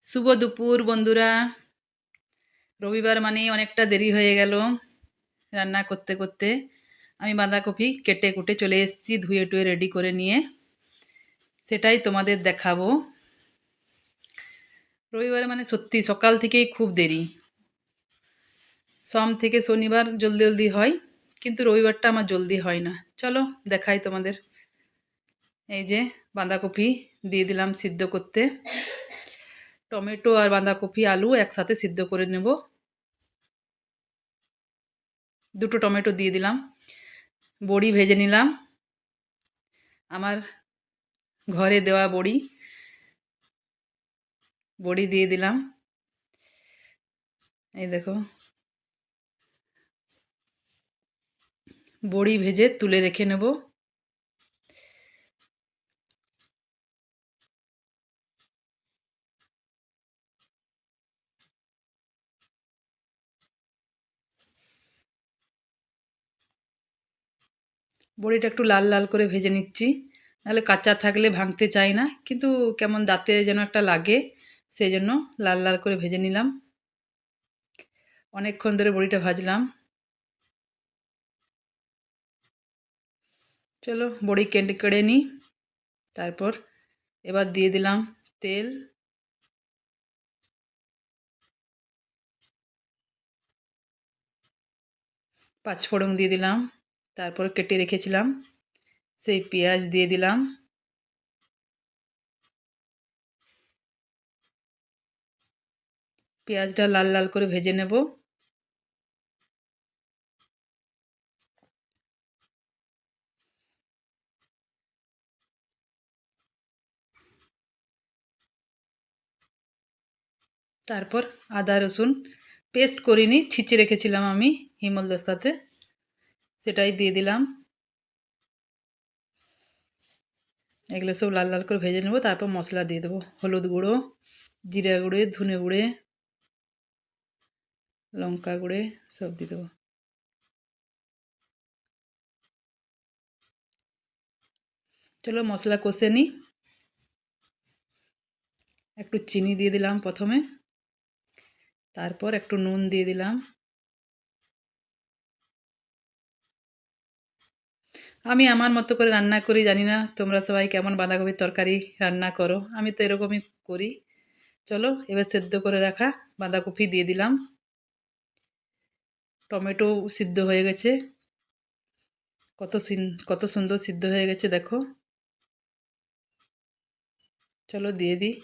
শুভ দুপুর বন্ধুরা। রবিবার মানেই অনেকটা দেরি হয়ে গেল রান্না করতে করতে। আমি বাঁধাকপি কেটে কুটে চলে এসেছি, ধুয়ে টুয়ে রেডি করে নিয়ে। সেটাই তোমাদের দেখাবো। রবিবার মানে সত্যি সকাল থেকেই খুব দেরি। সোম থেকে শনিবার জলদি জলদি হয়, কিন্তু রবিবারটা আমার জলদি হয় না। চলো দেখাই তোমাদের। এই যে বাঁধাকপি দিয়ে দিলাম সিদ্ধ করতে। টমেটো আর বাঁধাকপি আলু একসাথে সিদ্ধ করে নেব। দুটো টমেটো দিয়ে দিলাম। বড়ি ভেজে নিলাম, আমার ঘরে দেওয়া বড়ি। বড়ি দিয়ে দিলাম। এই দেখো, বড়ি ভেজে তুলে রেখে নেব। বড়িটা একটু লাল লাল করে ভেজে নিচ্ছি, নাহলে কাঁচা থাকলে ভাঙতে চাই না, কিন্তু কেমন দাঁতে যেন একটা লাগে, সেই জন্য লাল লাল করে ভেজে নিলাম। অনেকক্ষণ ধরে বড়িটা ভাজলাম। চলো বড়ি কেটে কেড়ে নিই। তারপর এবার দিয়ে দিলাম তেল, পাঁচফোড়ন দিয়ে দিলাম। তারপর কেটে রেখেছিলাম সেই পেঁয়াজ দিয়ে দিলাম। পেঁয়াজটা লাল লাল করে ভেজে নেব। তারপর আদা রসুন পেস্ট করিনি, ছিঁচে রেখেছিলাম আমি হিমলদস্তাতে, সেটাই দিয়ে দিলাম। এগুলো সব লাল লাল করে ভেজে নেব। তারপর মশলা দিয়ে দেবো, হলুদ গুঁড়ো, জিরা গুঁড়ো, ধনে গুঁড়ে, লঙ্কা গুঁড়ে সব দিয়ে দেবো। চলো মশলা কষে নিই। একটু চিনি দিয়ে দিলাম প্রথমে, তারপর একটু নুন দিয়ে দিলাম। আমি আমার মতো করে রান্না করি, জানি না তোমরা সবাই কেমন বাঁধাকপির তরকারি রান্না করো, আমি তো এরকমই করি। চলো এবার সেদ্ধ করে রাখা বাঁধাকপি দিয়ে দিলাম। টমেটো সিদ্ধ হয়ে গেছে, কত সুন্দর সিদ্ধ হয়ে গেছে দেখো। চলো দিয়ে দিই।